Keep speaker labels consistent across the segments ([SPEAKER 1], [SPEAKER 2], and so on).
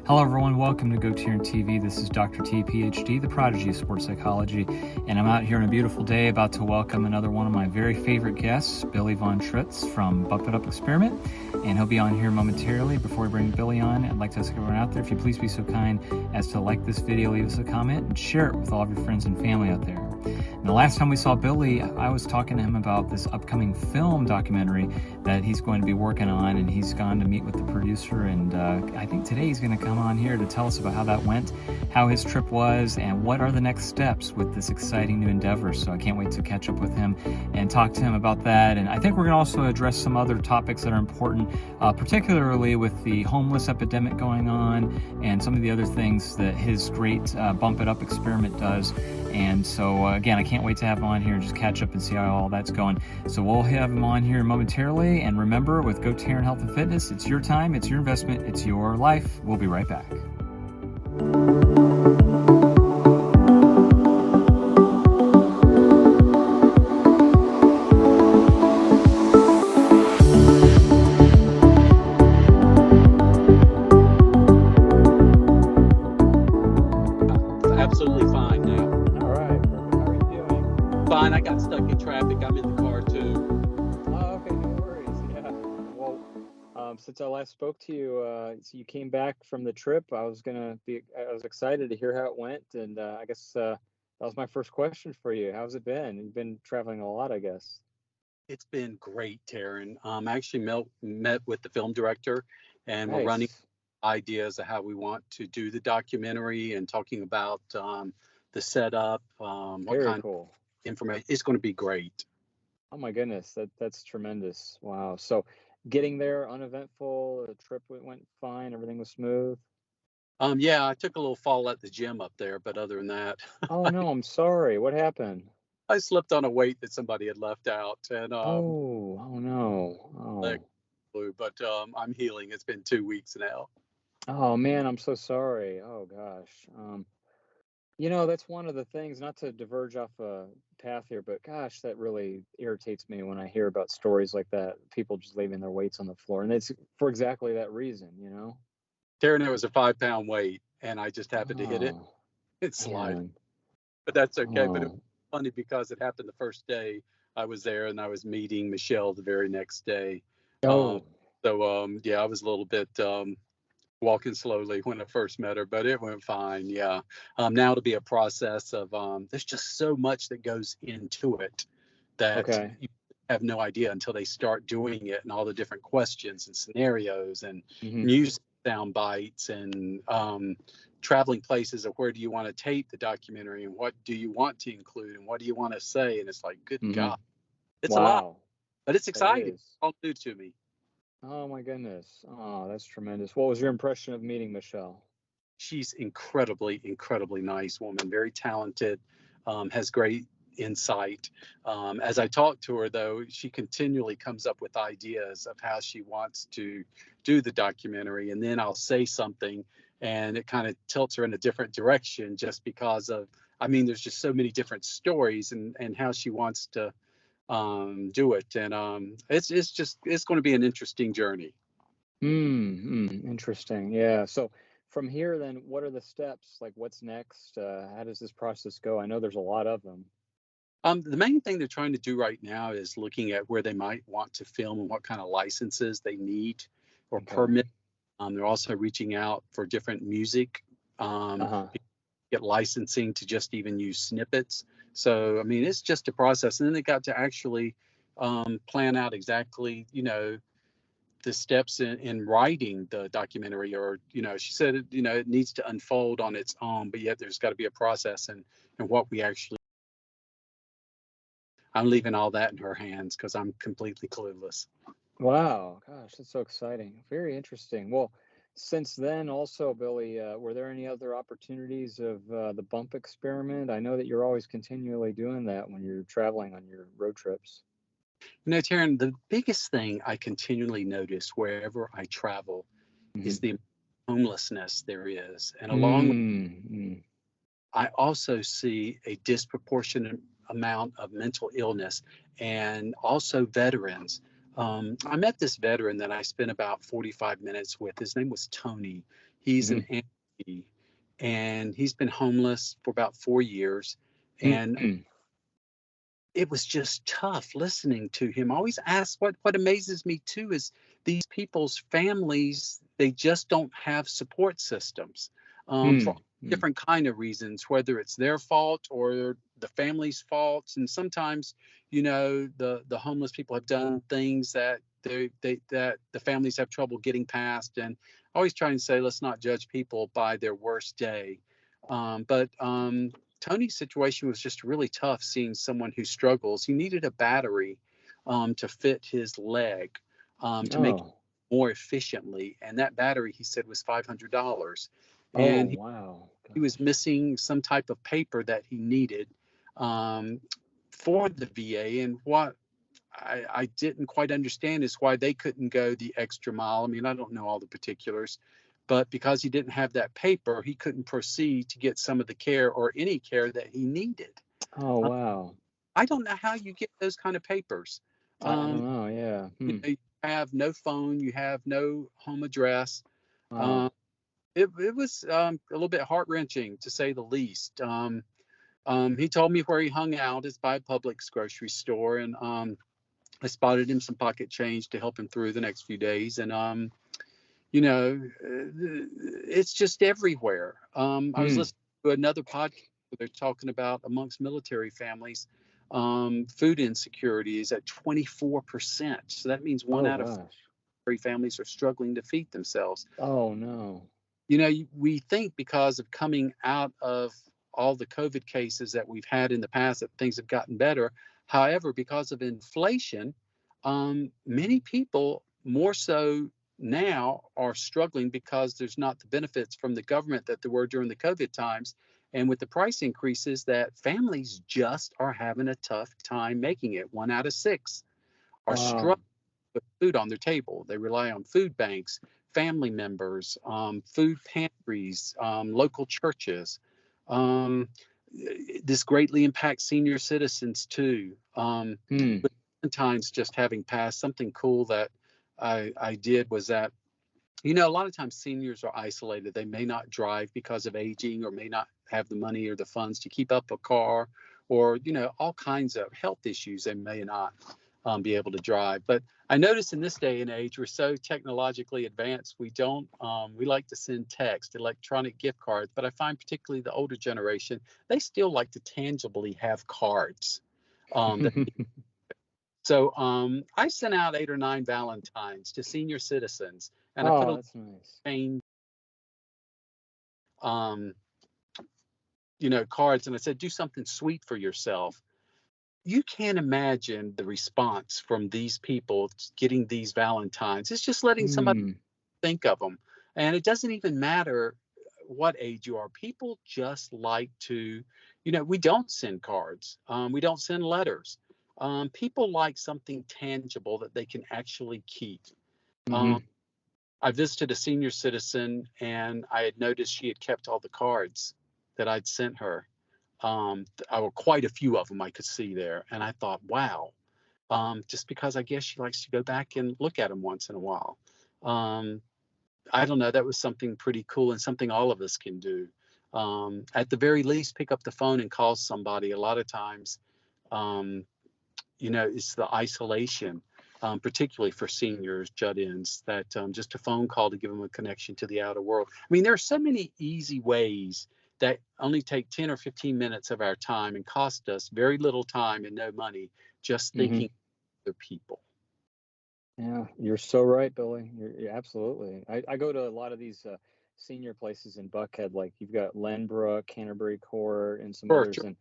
[SPEAKER 1] Hello everyone, welcome to GoTarryn TV. This is Dr. T, PhD, the prodigy of sports psychology, and I'm out here on a beautiful day about to welcome another one of my very favorite guests, Billy von Schriltz from Bump It Up Experiment, and he'll be on here momentarily. Before we bring Billy on, I'd like to ask everyone out there, if you please be so kind as to like this video, leave us a comment, and share it with all of your friends and family out there. And the last time we saw Billy, I was talking to him about this upcoming film documentary that he's going to be working on, and he's gone to meet with the producer, and I think today he's going to come on here to tell us about how that went, how his trip was, and what are the next steps with this exciting new endeavor. So I can't wait to catch up with him and talk to him about that. And I think we're going to also address some other topics that are important, particularly with the homeless epidemic going on and some of the other things that his great Bump It Up experiment does. And so again, I can't wait to have him on here and just catch up and see how all that's going. So we'll have him on here momentarily. And remember, with GoTarryn Health and Fitness, it's your time, it's your investment, it's your life. We'll be right back.
[SPEAKER 2] Absolutely fine now.
[SPEAKER 1] All right. How are you doing?
[SPEAKER 2] Fine. I got stuck in traffic. I'm in the car too.
[SPEAKER 1] Oh, okay. No worries. Yeah. Well, since I last spoke to you, so you came back from the trip. I was excited to hear how it went, and I guess that was my first question for you. How's it been? You've been traveling a lot, I guess.
[SPEAKER 2] It's been great, Taryn. I actually met with the film director, and we're running
[SPEAKER 1] Nice.
[SPEAKER 2] ideas of how we want to do the documentary and talking about the setup, what
[SPEAKER 1] Very
[SPEAKER 2] kind of
[SPEAKER 1] cool.
[SPEAKER 2] information. It's going to be great.
[SPEAKER 1] Oh my goodness, that's tremendous. Wow. So getting there uneventful, the trip went fine, everything was smooth.
[SPEAKER 2] Yeah, I took a little fall at the gym up there, but other than that,
[SPEAKER 1] Oh no, I'm sorry. What happened?
[SPEAKER 2] I slipped on a weight that somebody had left out, and
[SPEAKER 1] Oh no.
[SPEAKER 2] leg
[SPEAKER 1] Oh.
[SPEAKER 2] flew. But I'm healing. It's been 2 weeks now.
[SPEAKER 1] Oh man, I'm so sorry. Oh gosh. That's one of the things, not to diverge off a path here, but gosh, that really irritates me when I hear about stories like that, people just leaving their weights on the floor. And it's for exactly that reason.
[SPEAKER 2] Taryn, it was a 5 pound weight, and I just happened to hit it
[SPEAKER 1] Oh,
[SPEAKER 2] and slide.
[SPEAKER 1] man.
[SPEAKER 2] But that's okay. But it was
[SPEAKER 1] Oh,
[SPEAKER 2] funny because it happened the first day I was there, and I was meeting Michelle the very next day. Um,
[SPEAKER 1] oh,
[SPEAKER 2] yeah, I was a little bit walking slowly when I first met her, but it went fine. Yeah. Now it'll be a process of there's just so much that goes into it that
[SPEAKER 1] okay.
[SPEAKER 2] you have no idea until they start doing it, and all the different questions and scenarios and
[SPEAKER 1] Hmm.
[SPEAKER 2] music sound bites and traveling places of where do you want to tape the documentary and what do you want to include and what do you want to say, and it's like, good
[SPEAKER 1] Hmm.
[SPEAKER 2] God, it's a lot,
[SPEAKER 1] Wow,
[SPEAKER 2] but it's
[SPEAKER 1] it
[SPEAKER 2] exciting.
[SPEAKER 1] is.
[SPEAKER 2] All new to me.
[SPEAKER 1] Oh my goodness. Oh, that's tremendous. What was your impression of meeting Michelle?
[SPEAKER 2] She's incredibly nice woman, very talented, has great insight. As I talk to her, though, she continually comes up with ideas of how she wants to do the documentary. And then I'll say something and it kind of tilts her in a different direction just because of, I mean, there's just so many different stories and how she wants to do it. And it's going to be an interesting journey.
[SPEAKER 1] Interesting. Yeah. So from here, then, what are the steps? Like, what's next? How does this process go? I know there's a lot of them.
[SPEAKER 2] The main thing they're trying to do right now is looking at where they might want to film and what kind of licenses they need or
[SPEAKER 1] Okay.
[SPEAKER 2] permit. They're also reaching out for different music, um,
[SPEAKER 1] Uh-huh.
[SPEAKER 2] get licensing to just even use snippets. So, I mean, it's just a process. And then they got to actually plan out exactly, the steps in writing the documentary, or, she said, it needs to unfold on its own, but yet there's got to be a process and what we actually. I'm leaving all that in her hands because I'm completely clueless.
[SPEAKER 1] Wow. Gosh, that's so exciting. Very interesting. Well, since then, also, Billy, were there any other opportunities of the bump experiment? I know that you're always continually doing that when you're traveling on your road trips.
[SPEAKER 2] Taryn, the biggest thing I continually notice wherever I travel
[SPEAKER 1] Hmm.
[SPEAKER 2] is the homelessness there is. And along with,
[SPEAKER 1] Mm-hmm.
[SPEAKER 2] I also see a disproportionate amount of mental illness and also veterans. I met this veteran that I spent about 45 minutes with. His name was Tony. He's an
[SPEAKER 1] Mhm.
[SPEAKER 2] amputee, and he's been homeless for about 4 years. And
[SPEAKER 1] Mhm.
[SPEAKER 2] it was just tough listening to him. I always ask, what amazes me too is these people's families, they just don't have support systems, for
[SPEAKER 1] Mm. Mm.
[SPEAKER 2] different kind of reasons, whether it's their fault or the family's fault. And sometimes, the homeless people have done things that that the families have trouble getting past. And I always try and say, let's not judge people by their worst day. But Tony's situation was just really tough, seeing someone who struggles. He needed a battery to fit his leg, to make it
[SPEAKER 1] Oh.
[SPEAKER 2] more efficiently. And that battery, he said, was $500.
[SPEAKER 1] Oh,
[SPEAKER 2] And
[SPEAKER 1] wow.
[SPEAKER 2] he was
[SPEAKER 1] Gosh.
[SPEAKER 2] missing some type of paper that he needed um, for the VA. And what I didn't quite understand is why they couldn't go the extra mile. I mean, I don't know all the particulars, but because he didn't have that paper, he couldn't proceed to get some of the care or any care that he needed.
[SPEAKER 1] Oh,
[SPEAKER 2] Uh,
[SPEAKER 1] wow.
[SPEAKER 2] I don't know how you get those kind of papers.
[SPEAKER 1] I
[SPEAKER 2] Um,
[SPEAKER 1] don't know. Yeah. Hmm.
[SPEAKER 2] you have no phone, you have no home address. Um,
[SPEAKER 1] Wow.
[SPEAKER 2] it was a little bit heart wrenching, to say the least. He told me where he hung out is by Publix grocery store, and I spotted him some pocket change to help him through the next few days. And it's just everywhere. I was
[SPEAKER 1] Mm.
[SPEAKER 2] listening to another podcast where they're talking about amongst military families, food insecurity is at 24%. So that means one
[SPEAKER 1] Oh,
[SPEAKER 2] out of
[SPEAKER 1] gosh.
[SPEAKER 2] three families are struggling to feed themselves.
[SPEAKER 1] Oh, no.
[SPEAKER 2] We think because of coming out of all the COVID cases that we've had in the past that things have gotten better. However, because of inflation, many people more so now are struggling because there's not the benefits from the government that there were during the COVID times. And with the price increases, that families just are having a tough time making it. One out of six are
[SPEAKER 1] Wow.
[SPEAKER 2] struggling put food on their table. They rely on food banks, family members, food pantries, local churches. Um, this greatly impacts senior citizens too.
[SPEAKER 1] Hmm.
[SPEAKER 2] But sometimes just having passed, something cool that I did was that, a lot of times seniors are isolated. They may not drive because of aging, or may not have the money or the funds to keep up a car, or, all kinds of health issues. They may not be able to drive. But I notice in this day and age, we're so technologically advanced, we don't, we like to send text, electronic gift cards. But I find particularly the older generation, they still like to tangibly have cards. Um, so I sent out 8 or 9 Valentines to senior citizens, and I put
[SPEAKER 1] Oh,
[SPEAKER 2] a
[SPEAKER 1] that's nice.
[SPEAKER 2] chain, um, cards, and I said, do something sweet for yourself. You can't imagine the response from these people getting these Valentines. It's just letting somebody
[SPEAKER 1] Hmm.
[SPEAKER 2] think of them. And it doesn't even matter what age you are. People just like to, we don't send cards, we don't send letters. People like something tangible that they can actually keep. Um,
[SPEAKER 1] Hmm.
[SPEAKER 2] I visited a senior citizen, and I had noticed she had kept all the cards that I'd sent her. Quite a few of them I could see there. And I thought, wow, just because I guess she likes to go back and look at them once in a while. Um, I don't know. That was something pretty cool, and something all of us can do. At the very least, pick up the phone and call somebody. A lot of times, um, it's the isolation, particularly for seniors, shut-ins, that just a phone call to give them a connection to the outer world. I mean, there are so many easy ways that only take 10 or 15 minutes of our time and cost us very little time and no money, just thinking
[SPEAKER 1] Hmm.
[SPEAKER 2] of other people.
[SPEAKER 1] Yeah, you're so right, Billy. You're absolutely. I go to a lot of these senior places in Buckhead, like you've got Lenbrook, Canterbury Court, and some
[SPEAKER 2] For
[SPEAKER 1] others.
[SPEAKER 2] sure.
[SPEAKER 1] And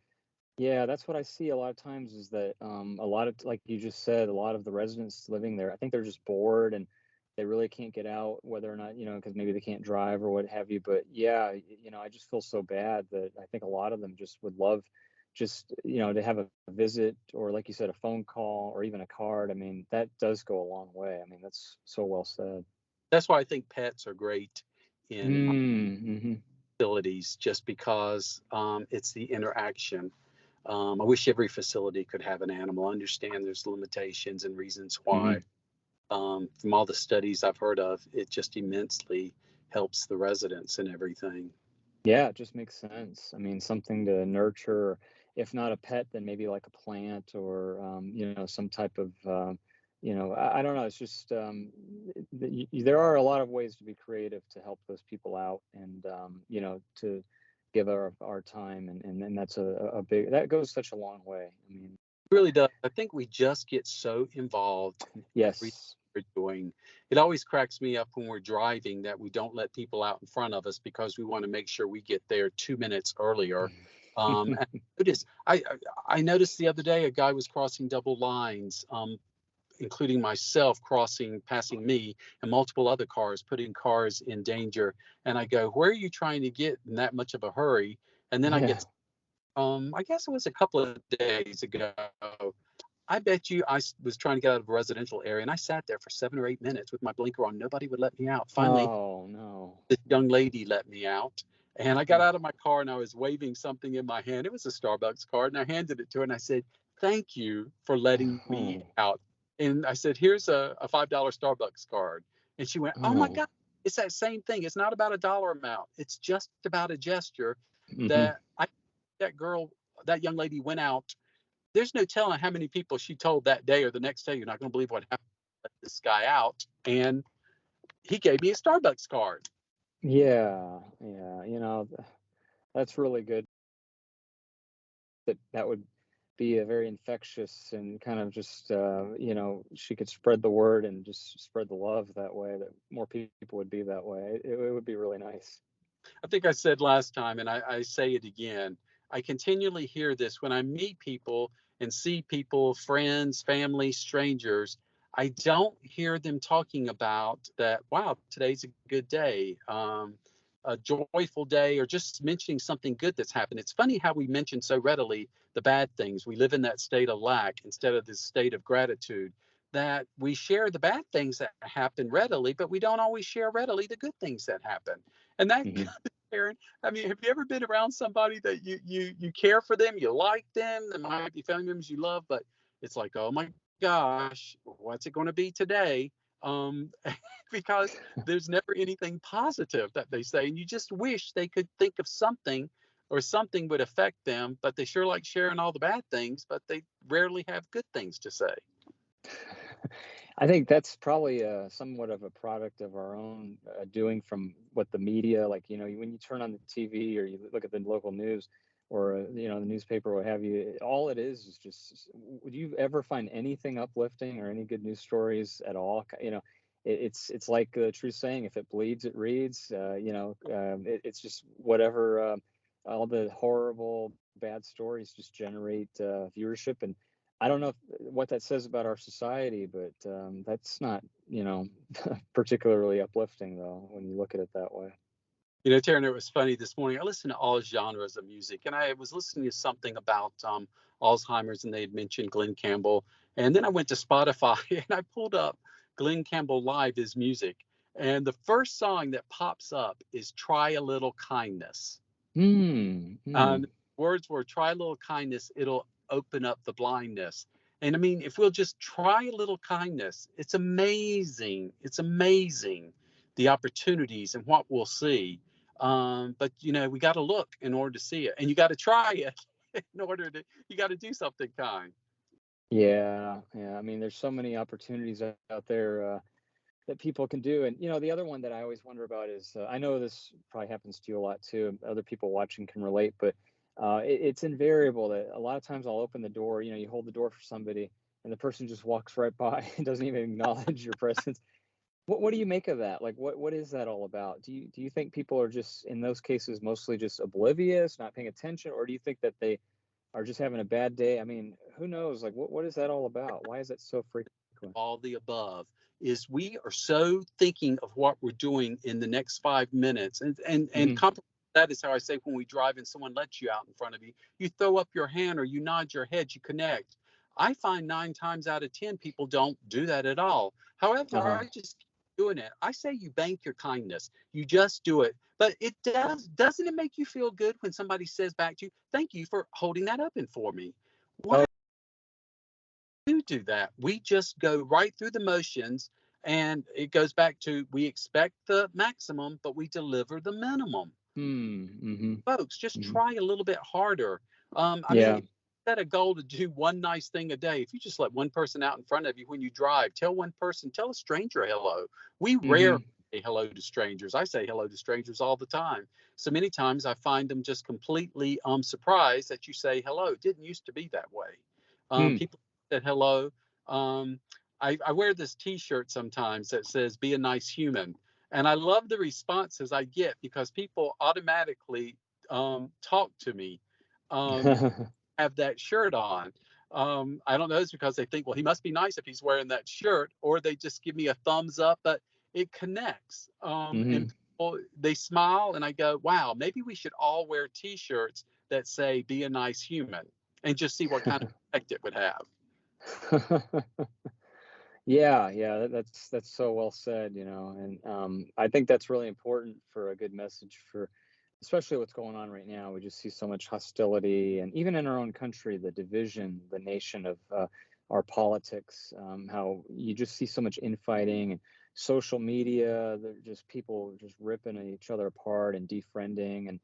[SPEAKER 1] yeah, that's what I see a lot of times is that a lot of, like you just said, a lot of the residents living there, I think they're just bored and they really can't get out, whether or not, because maybe they can't drive or what have you. But yeah, I just feel so bad that I think a lot of them just would love just, to have a visit or, like you said, a phone call or even a card. I mean, that does go a long way. I mean, that's so well said.
[SPEAKER 2] That's why I think pets are great in
[SPEAKER 1] Mm-hmm.
[SPEAKER 2] facilities, just because it's the interaction. I wish every facility could have an animal. I understand there's limitations and reasons
[SPEAKER 1] Hmm.
[SPEAKER 2] why. From all the studies I've heard of, it just immensely helps the residents and everything.
[SPEAKER 1] Yeah, it just makes sense. I mean, something to nurture, if not a pet, then maybe like a plant or, some type of, I don't know. It's just, there are a lot of ways to be creative to help those people out and, to give our time. And that's a big, that goes such a long way. I mean,
[SPEAKER 2] It really does. I think we just get so involved in everything
[SPEAKER 1] yes.
[SPEAKER 2] we're doing. It always cracks me up when we're driving that we don't let people out in front of us because we want to make sure we get there 2 minutes earlier. And I noticed the other day a guy was crossing double lines, including myself passing me, and multiple other cars, putting cars in danger. And I go, "Where are you trying to get in that much of a hurry?" And then I
[SPEAKER 1] Yeah.
[SPEAKER 2] get, I guess it was a couple of days ago. I bet you was trying to get out of a residential area, and I sat there for 7 or 8 minutes with my blinker on. Nobody would let me out. Finally,
[SPEAKER 1] Oh, no.
[SPEAKER 2] this young lady let me out, and I got
[SPEAKER 1] Oh,
[SPEAKER 2] out of my car and I was waving something in my hand. It was a Starbucks card, and I handed it to her and I said, "Thank you for letting me
[SPEAKER 1] oh,
[SPEAKER 2] out." And I said, "Here's a $5 Starbucks card." And she went, "Oh my
[SPEAKER 1] oh.
[SPEAKER 2] God, it's that same thing. It's not about a dollar amount. It's just about a gesture
[SPEAKER 1] Hmm.
[SPEAKER 2] that that girl, that young lady went out. There's no telling how many people she told that day or the next day, you're not going to believe what happened. Let this guy out, and he gave me a Starbucks card."
[SPEAKER 1] Yeah, yeah. That's really good. That would be a very infectious and kind of just she could spread the word and just spread the love that way, that more people would be that way. It would be really nice.
[SPEAKER 2] I think I said last time, and I say it again. I continually hear this when I meet people and see people, friends, family, strangers. I don't hear them talking about that, wow, today's a good day, a joyful day, or just mentioning something good that's happened. It's funny how we mention so readily the bad things. We live in that state of lack instead of this state of gratitude, that we share the bad things that happen readily, but we don't always share readily the good things that happen. And that,
[SPEAKER 1] Hmm.
[SPEAKER 2] Aaron, I mean, have you ever been around somebody that you care for them, you like them, there might be family members you love, but it's like, oh my gosh, what's it going to be today? Um, because there's never anything positive that they say, and you just wish they could think of something or something would affect them, but they sure like sharing all the bad things, but they rarely have good things to say.
[SPEAKER 1] I think that's probably somewhat of a product of our own doing from what the media, like, when you turn on the TV or you look at the local news or, the newspaper, what have you, all it is just, would you ever find anything uplifting or any good news stories at all? It's like the true saying, if it bleeds, it reads, it's just whatever, all the horrible, bad stories just generate viewership. And I don't know what that says about our society, but that's not, particularly uplifting, though, when you look at it that way.
[SPEAKER 2] Taryn, it was funny this morning. I listen to all genres of music, and I was listening to something about Alzheimer's, and they had mentioned Glenn Campbell. And then I went to Spotify and I pulled up Glenn Campbell Live, his music. And the first song that pops up is Try a Little Kindness.
[SPEAKER 1] Hmm.
[SPEAKER 2] Um,
[SPEAKER 1] Hmm.
[SPEAKER 2] Words were, try a little kindness, it'll open up the blindness. And I mean, if we'll just try a little kindness, it's amazing. It's amazing the opportunities and what we'll see. But we got to look in order to see it, and you got to try it in order to. You got to do something kind.
[SPEAKER 1] Yeah. Yeah. I mean, there's so many opportunities out there that people can do. And, the other one that I always wonder about is I know this probably happens to you a lot too. Other people watching can relate, but it's invariable that a lot of times I'll open the door, you hold the door for somebody and the person just walks right by and doesn't even acknowledge your presence. What do you make of that? Like, what is that all about? Do you think people are just in those cases mostly just oblivious, not paying attention, or do you think that they are just having a bad day? I mean, who knows? Like, what is that all about? Why is that so frequent?
[SPEAKER 2] All the above is we are so thinking of what we're doing in the next 5 minutes, and
[SPEAKER 1] Hmm.
[SPEAKER 2] that is how I say when we drive and someone lets you out in front of you, you throw up your hand or you nod your head, you connect. I find 9 times out of 10 people don't do that at all.
[SPEAKER 1] Uh
[SPEAKER 2] However,
[SPEAKER 1] huh.
[SPEAKER 2] I just keep doing it. I say you bank your kindness, you just do it. But it doesn't it make you feel good when somebody says back to you, thank you for holding that open for me? Why
[SPEAKER 1] Oh,
[SPEAKER 2] do do that. We just go right through the motions, and it goes back to we expect the maximum, but we deliver the minimum.
[SPEAKER 1] Mm-hmm.
[SPEAKER 2] Folks, just
[SPEAKER 1] Hmm.
[SPEAKER 2] try a little bit harder. I mean,
[SPEAKER 1] Yeah.
[SPEAKER 2] if you set a goal to do one nice thing a day, if you just let one person out in front of you when you drive, tell one person, tell a stranger hello. We rarely
[SPEAKER 1] Mm-hmm.
[SPEAKER 2] say hello to strangers. I say hello to strangers all the time. So many times I find them just completely surprised that you say hello. It didn't used to be that way.
[SPEAKER 1] Mm.
[SPEAKER 2] People said hello. Um, I wear this T-shirt sometimes that says "Be a nice human," and I love the responses I get because people automatically talk to me, have that shirt on. I don't know, it's because they think, well, he must be nice if he's wearing that shirt, or they just give me a thumbs up, but it connects. And
[SPEAKER 1] Mm-hmm.
[SPEAKER 2] people, they smile, and I go, wow, maybe we should all wear T-shirts that say "Be a nice human," and just see what kind of effect it would have.
[SPEAKER 1] Yeah, yeah, that's so well said, and I think that's really important for a good message for, especially what's going on right now. We just see so much hostility, and even in our own country, the division, the nation of our politics, how you just see so much infighting and social media. They're just people just ripping each other apart and defriending, and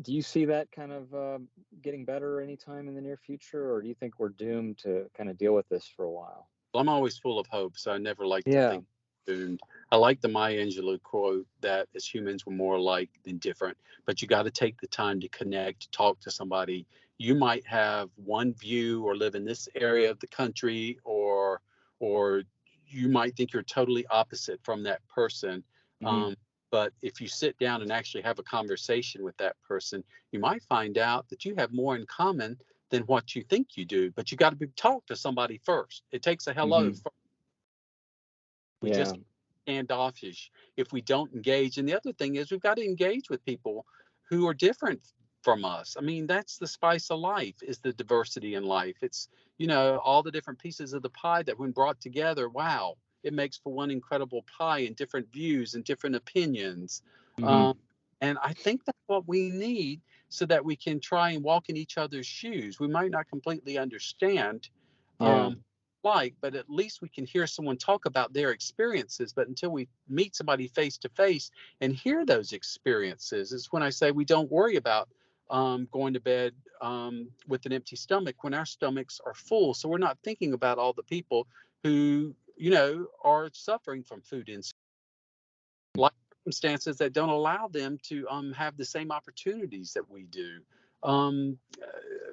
[SPEAKER 1] do you see that kind of getting better anytime in the near future, or do you think we're doomed to kind of deal with this for a while?
[SPEAKER 2] I'm always full of hope, so I never like to
[SPEAKER 1] Yeah.
[SPEAKER 2] think doomed. I like the Maya Angelou quote that as humans we're more alike than different, but you got to take the time to connect, to talk to somebody. You might have one view or live in this area of the country, or you might think you're totally opposite from that person.
[SPEAKER 1] Hmm.
[SPEAKER 2] Um, but if you sit down and actually have a conversation with that person, you might find out that you have more in common than what you think you do. But you got to talk to somebody first. It takes a hello.
[SPEAKER 1] Hmm.
[SPEAKER 2] We
[SPEAKER 1] Yeah.
[SPEAKER 2] just standoffish if we don't engage. And the other thing is we've got to engage with people who are different from us. I mean, that's the spice of life, is the diversity in life. It's, all the different pieces of the pie that when brought together, wow, it makes for one incredible pie, and different views and different opinions.
[SPEAKER 1] Hmm.
[SPEAKER 2] Um, and I think that's what we need, so that we can try and walk in each other's shoes. We might not completely understand
[SPEAKER 1] Yeah.
[SPEAKER 2] um, but at least we can hear someone talk about their experiences. But until we meet somebody face to face and hear those experiences, is when I say we don't worry about going to bed with an empty stomach when our stomachs are full. So we're not thinking about all the people who, are suffering from food insecurity, life circumstances that don't allow them to have the same opportunities that we do. I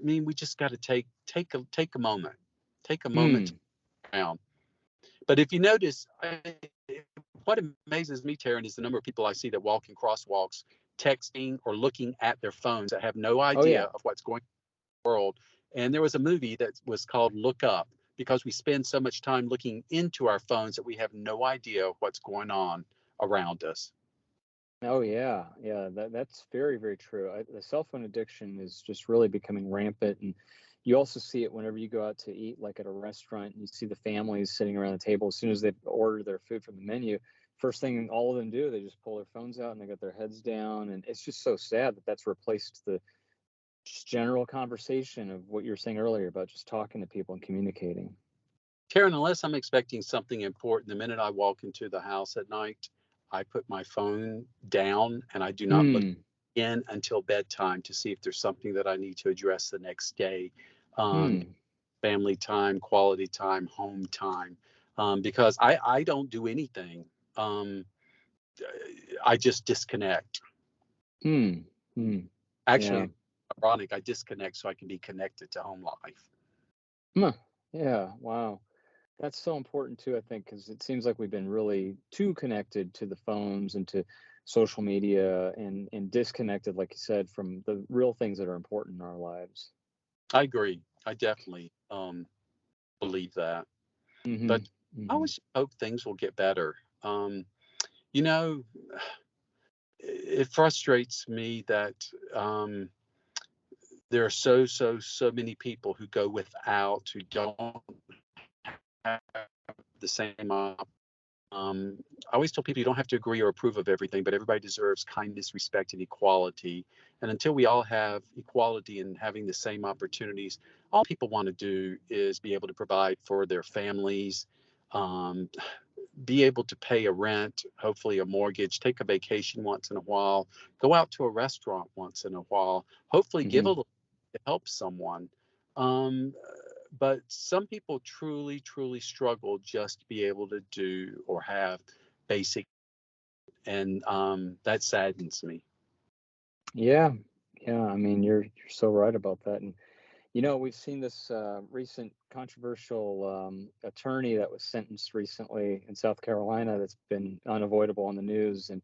[SPEAKER 2] mean, we just got to take a moment, take a moment to
[SPEAKER 1] Mm.
[SPEAKER 2] around. But if you notice, what amazes me, Taryn, is the number of people I see that walk in crosswalks, texting or looking at their phones, that have no
[SPEAKER 1] Oh
[SPEAKER 2] idea
[SPEAKER 1] yeah.
[SPEAKER 2] of what's going on in the world. And there was a movie that was called Look Up, because we spend so much time looking into our phones that we have no idea what's going on around us.
[SPEAKER 1] Oh yeah. Yeah. That's very, very true. The cell phone addiction is just really becoming rampant, and you also see it whenever you go out to eat, like at a restaurant. And you see the families sitting around the table. As soon as they order their food from the menu, first thing all of them do, they just pull their phones out and they got their heads down. And it's just so sad that that's replaced the just general conversation of what you were saying earlier about just talking to people and communicating.
[SPEAKER 2] Karen, unless I'm expecting something important, the minute I walk into the house at night, I put my phone down and I do not look
[SPEAKER 1] Hmm.
[SPEAKER 2] in until bedtime to see if there's something that I need to address the next day. Um,
[SPEAKER 1] Hmm.
[SPEAKER 2] Family time, quality time, home time, because I don't do anything. Um, I just disconnect.
[SPEAKER 1] Hmm. Hmm.
[SPEAKER 2] Actually,
[SPEAKER 1] Yeah.
[SPEAKER 2] it's ironic. I disconnect so I can be connected to home life.
[SPEAKER 1] Huh. Yeah. Wow. That's so important too, I think, because it seems like we've been really too connected to the phones and to social media, and disconnected, like you said, from the real things that are important in our lives.
[SPEAKER 2] I agree. I definitely believe that.
[SPEAKER 1] Hmm.
[SPEAKER 2] But I
[SPEAKER 1] Hmm.
[SPEAKER 2] always hope things will get better. You know, it frustrates me that there are so many people who go without, who don't have the same I always tell people you don't have to agree or approve of everything, but everybody deserves kindness, respect, and equality. And until we all have equality and having the same opportunities, all people want to do is be able to provide for their families, um, be able to pay a rent, hopefully a mortgage, take a vacation once in a while, go out to a restaurant once in a while, hopefully give a
[SPEAKER 1] Hmm.
[SPEAKER 2] little to help someone. Um, but some people truly, truly struggle just to be able to do or have basic, and that saddens me.
[SPEAKER 1] Yeah, yeah. I mean, you're so right about that. And we've seen this recent controversial attorney that was sentenced recently in South Carolina that's been unavoidable on the news. And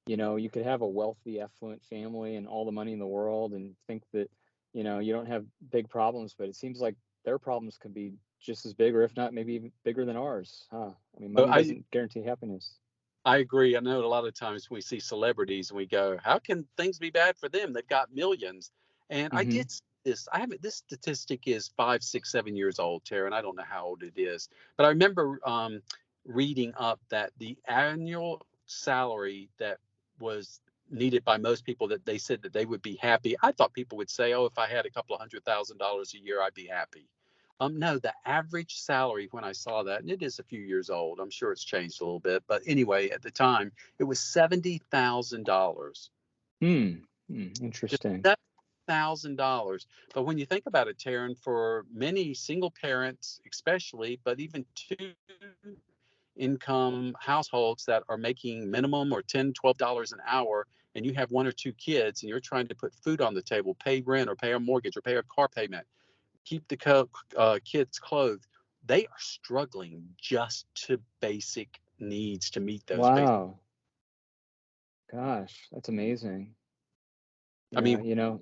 [SPEAKER 1] you could have a wealthy, affluent family and all the money in the world, and think that you don't have big problems, but it seems like their problems could be just as big, or if not, maybe even bigger than ours. Huh? I mean,
[SPEAKER 2] So
[SPEAKER 1] money doesn't guarantee happiness.
[SPEAKER 2] I agree. I know a lot of times we see celebrities and we go, how can things be bad for them? They've got millions. And I
[SPEAKER 1] Hmm.
[SPEAKER 2] did this. I haven't, this statistic is 5, 6, 7 years old, Tara, and I don't know how old it is. But I remember reading up that the annual salary that was needed by most people, that they said that they would be happy. I thought people would say, oh, if I had a couple of $100,000 a year, I'd be happy. No, the average salary when I saw that, and it is a few years old, I'm sure it's changed a little bit, but anyway, at the time, it was $70,000.
[SPEAKER 1] Hmm.
[SPEAKER 2] Just
[SPEAKER 1] Interesting.
[SPEAKER 2] $7,000. But when you think about it, Taryn, for many single parents, especially, but even two income households that are making minimum or $10, $12 an hour, and you have one or two kids, and you're trying to put food on the table, pay rent or pay a mortgage or pay a car payment, keep the kids clothed, they are struggling just to basic needs to meet those basic.
[SPEAKER 1] Wow. Gosh, that's amazing.
[SPEAKER 2] I
[SPEAKER 1] Yeah.
[SPEAKER 2] mean,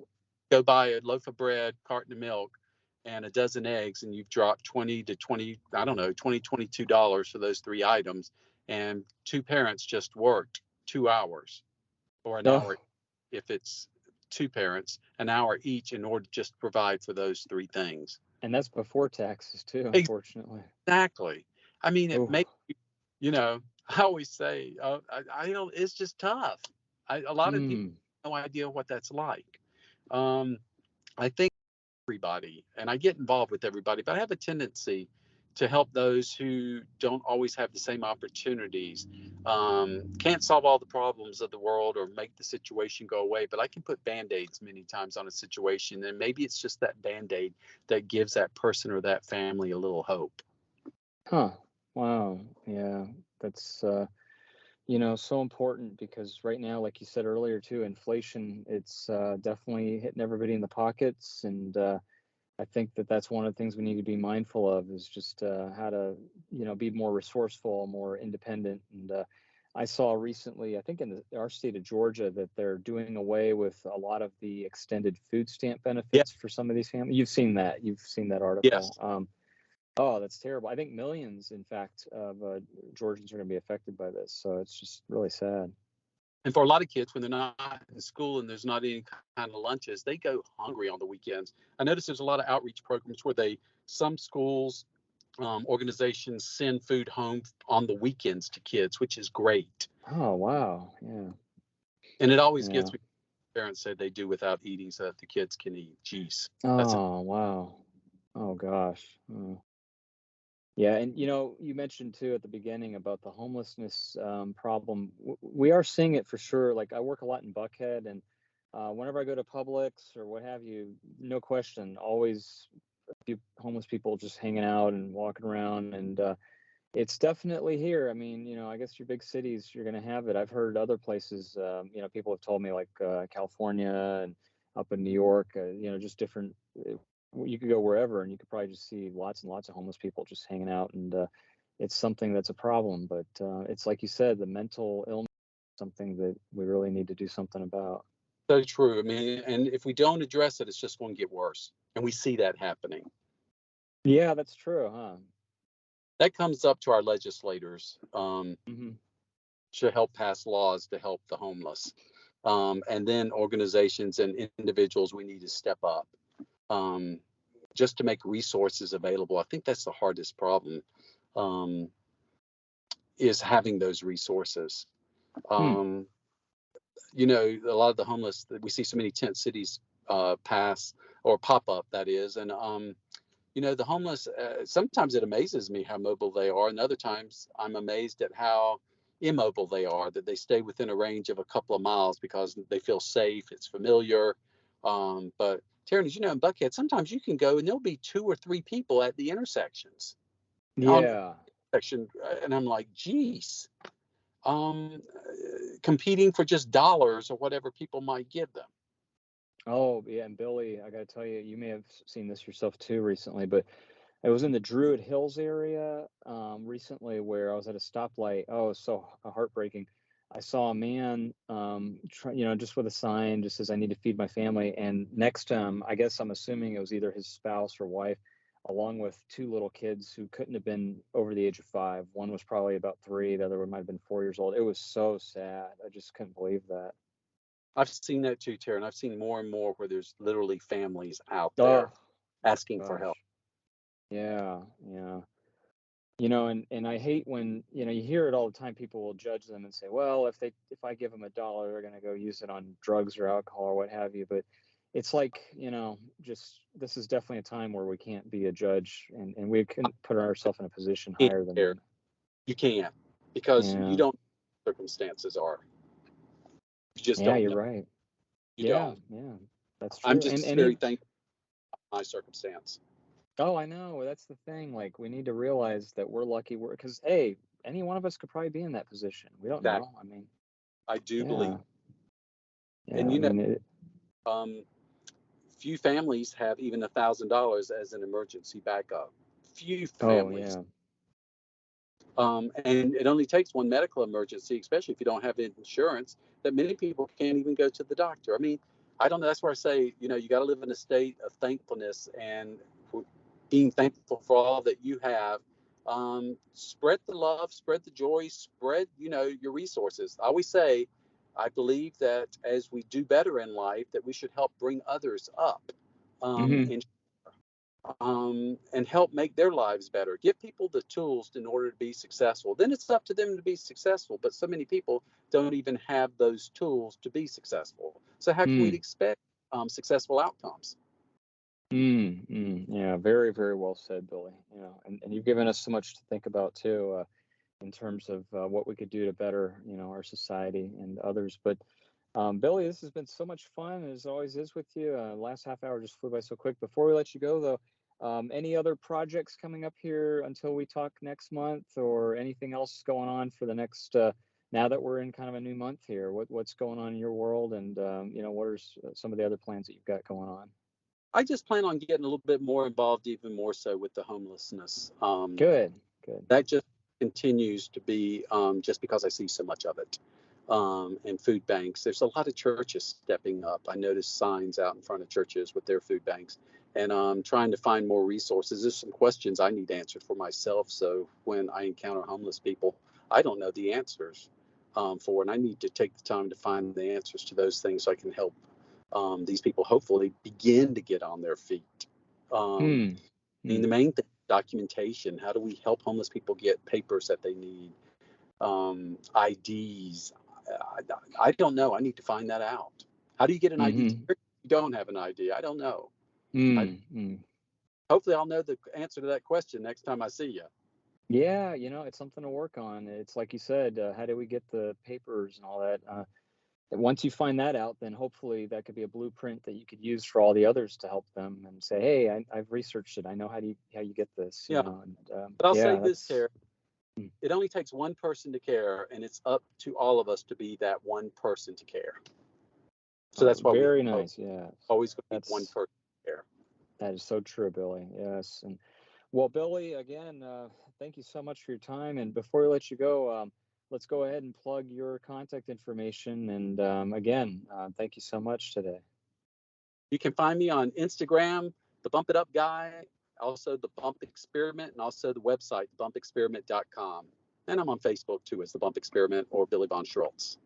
[SPEAKER 2] go buy a loaf of bread, carton of milk, and a dozen eggs, and you've dropped 20 to 20, I don't know, 20, $22 for those three items. And two parents just worked 2 hours or an hour
[SPEAKER 1] Oh,
[SPEAKER 2] if it's two parents, an hour each in order to just provide for those three things.
[SPEAKER 1] and that's before taxes too, unfortunately.
[SPEAKER 2] Exactly. I mean, it
[SPEAKER 1] Oh.
[SPEAKER 2] makes you know, I always say, I don't, it's just tough. A lot of people
[SPEAKER 1] Mm.
[SPEAKER 2] have no idea what that's like. Um, I think everybody, and I get involved with everybody, but I have a tendency to help those who don't always have the same opportunities. Can't solve all the problems of the world or make the situation go away, but I can put band-aids many times on a situation. And maybe it's just that band-aid that gives that person or that family a little hope.
[SPEAKER 1] Huh. Wow. Yeah. That's so important, because right now, like you said earlier too, inflation, it's definitely hitting everybody in the pockets. And I think that that's one of the things we need to be mindful of, is just how to, be more resourceful, more independent. And I saw recently, I think in our state of Georgia, that they're doing away with a lot of the extended food stamp
[SPEAKER 2] Yeah.
[SPEAKER 1] benefits for some of these families. You've seen that article.
[SPEAKER 2] Yes.
[SPEAKER 1] Oh, that's terrible. I think millions, in fact, of Georgians are going to be affected by this. So it's just really sad.
[SPEAKER 2] And for a lot of kids, when they're not in school and there's not any kind of lunches, they go hungry on the weekends. I notice there's a lot of outreach programs where some schools, organizations send food home on the weekends to kids, which is great.
[SPEAKER 1] Oh, wow. Yeah.
[SPEAKER 2] And it always
[SPEAKER 1] Yeah.
[SPEAKER 2] gets me. Parents say they do without eating so that the kids can eat. Jeez, that's a
[SPEAKER 1] Oh, wow. Oh, gosh. Oh. Yeah. And, you mentioned too at the beginning about the homelessness problem. We are seeing it for sure. Like, I work a lot in Buckhead, and whenever I go to Publix or what have you, no question, always a few homeless people just hanging out and walking around. And it's definitely here. I mean, I guess your big cities, you're going to have it. I've heard other places, people have told me, like California and up in New York, just different. You could go wherever, and you could probably just see lots and lots of homeless people just hanging out. And it's something that's a problem. But it's like you said, the mental illness is something that we really need to do something about.
[SPEAKER 2] so true. I mean, and if we don't address it, it's just going to get worse. And we see that happening.
[SPEAKER 1] Yeah, that's true, huh?
[SPEAKER 2] That comes up to our legislators.
[SPEAKER 1] Hmm.
[SPEAKER 2] To help pass laws to help the homeless. And then organizations and individuals, we need to step up um, just to make resources available. I think that's the hardest problem. Um, is having those resources.
[SPEAKER 1] Hmm.
[SPEAKER 2] Um, you know, a lot of the homeless that we see, so many tent cities pass or pop up, that is. And, you know, the homeless, sometimes it amazes me how mobile they are. And other times I'm amazed at how immobile they are, that they stay within a range of a couple of miles because they feel safe, it's familiar. But Taryn, as you know, in Buckhead, sometimes you can go and there'll be 2 or 3 people at the intersections on
[SPEAKER 1] Yeah.
[SPEAKER 2] section. And I'm like, geez, competing for just dollars or whatever people might give them.
[SPEAKER 1] Oh, yeah. And Billy, I got to tell you, you may have seen this yourself too recently, but I was in the Druid Hills area recently where I was at a stoplight. Oh, it was so heartbreaking. I saw a man, just with a sign just says, "I need to feed my family." And next to him, I guess I'm assuming it was either his spouse or wife, along with 2 little kids who couldn't have been over the age of 5. One was probably about 3, the other one might have been 4 years old. It was so sad. I just couldn't believe that.
[SPEAKER 2] I've seen that too, Taryn. I've seen more and more where there's literally families out there
[SPEAKER 1] Oh,
[SPEAKER 2] asking for help.
[SPEAKER 1] gosh. Yeah, yeah. And I hate when, you hear it all the time. People will judge them and say, well, if I give them $1, they're going to go use it on drugs or alcohol or what have you. But it's like, just this is definitely a time where we can't be a judge, and we can put ourselves in a position
[SPEAKER 2] Can't
[SPEAKER 1] higher than
[SPEAKER 2] care.
[SPEAKER 1] them.
[SPEAKER 2] You can't, because you
[SPEAKER 1] Yeah.
[SPEAKER 2] don't know what circumstances are. You just
[SPEAKER 1] Yeah,
[SPEAKER 2] don't
[SPEAKER 1] you're
[SPEAKER 2] know.
[SPEAKER 1] right.
[SPEAKER 2] You
[SPEAKER 1] Yeah,
[SPEAKER 2] don't.
[SPEAKER 1] yeah. That's
[SPEAKER 2] I'm
[SPEAKER 1] true. And
[SPEAKER 2] just
[SPEAKER 1] and
[SPEAKER 2] very
[SPEAKER 1] even
[SPEAKER 2] thankful for my circumstance.
[SPEAKER 1] oh, I know. That's the thing. Like, we need to realize that we're lucky. Because, hey, any one of us could probably be in that position. We don't
[SPEAKER 2] That
[SPEAKER 1] know. I mean,
[SPEAKER 2] I do
[SPEAKER 1] yeah,
[SPEAKER 2] believe.
[SPEAKER 1] yeah.
[SPEAKER 2] And
[SPEAKER 1] I mean,
[SPEAKER 2] um, few families have even $1,000 as an emergency backup. Few
[SPEAKER 1] oh,
[SPEAKER 2] families.
[SPEAKER 1] yeah.
[SPEAKER 2] And it only takes one medical emergency, especially if you don't have insurance, that many people can't even go to the doctor. I mean, I don't know. That's where I say, you know, you got to live in a state of thankfulness and being thankful for all that you have. Spread the love, spread the joy, spread, you know, your resources. I always say, I believe that as we do better in life, that we should help bring others up.
[SPEAKER 1] Hmm.
[SPEAKER 2] And and help make their lives better. Give people the tools in order to be successful. Then it's up to them to be successful. But so many people don't even have those tools to be successful. So how can we
[SPEAKER 1] Mm,
[SPEAKER 2] expect successful outcomes?
[SPEAKER 1] yeah, very, very well said, Billy. And you've given us so much to think about too, in terms of what we could do to better, our society and others. But Billy, this has been so much fun, as always is with you. Last half hour just flew by so quick. Before we let you go, though, any other projects coming up here until we talk next month, or anything else going on for the next? Now that we're in kind of a new month here, what's going on in your world, and what are some of the other plans that you've got going on?
[SPEAKER 2] I just plan on getting a little bit more involved, even more so with the homelessness.
[SPEAKER 1] Good, good.
[SPEAKER 2] That just continues to be, just because I see so much of it. And food banks. There's a lot of churches stepping up. I noticed signs out in front of churches with their food banks, and trying to find more resources. There's some questions I need answered for myself. So when I encounter homeless people, I don't know the answers for, and I need to take the time to find the answers to those things so I can help these people hopefully begin to get on their feet. Um,
[SPEAKER 1] Hmm.
[SPEAKER 2] I mean,
[SPEAKER 1] Hmm.
[SPEAKER 2] the main thing, documentation. How do we help homeless people get papers that they need? IDs. I don't know. I need to find that out. How do you get an ID?
[SPEAKER 1] Hmm.
[SPEAKER 2] You don't have an ID. I don't know. I,
[SPEAKER 1] Hmm. Hmm.
[SPEAKER 2] hopefully, I'll know the answer to that question next time I see you.
[SPEAKER 1] Yeah, it's something to work on. It's like you said, how do we get the papers and all that? And once you find that out, then hopefully that could be a blueprint that you could use for all the others to help them and say, "Hey, I've researched it. I know how you get this."
[SPEAKER 2] Yeah,
[SPEAKER 1] And
[SPEAKER 2] but I'll say
[SPEAKER 1] yeah,
[SPEAKER 2] this,
[SPEAKER 1] that's
[SPEAKER 2] Tara. It only takes one person to care, and it's up to all of us to be that one person to care. So that's why we
[SPEAKER 1] very
[SPEAKER 2] have
[SPEAKER 1] nice. Yeah,
[SPEAKER 2] always going to be one
[SPEAKER 1] that's
[SPEAKER 2] person to care.
[SPEAKER 1] that is so true, Billy. Yes, and well, Billy, again, thank you so much for your time. And before we let you go, let's go ahead and plug your contact information. And again, thank you so much today.
[SPEAKER 2] You can find me on Instagram, the Bump It Up Guy, also the Bump Experiment, and also the website, bumpexperiment.com. And I'm on Facebook too as the Bump Experiment or Billy Von Schriltz.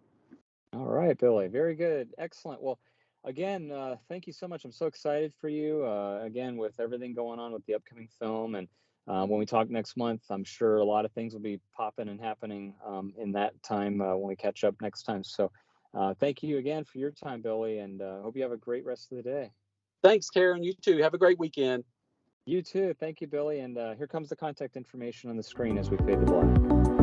[SPEAKER 1] All right, Billy. Very good. Excellent. Well, again, thank you so much. I'm so excited for you. Again, with everything going on with the upcoming film, and when we talk next month, I'm sure a lot of things will be popping and happening in that time when we catch up next time. So thank you again for your time, Billy, and hope you have a great rest of the day.
[SPEAKER 2] Thanks, Karen. You too. Have a great weekend.
[SPEAKER 1] You too. Thank you, Billy. And here comes the contact information on the screen as we fade to black.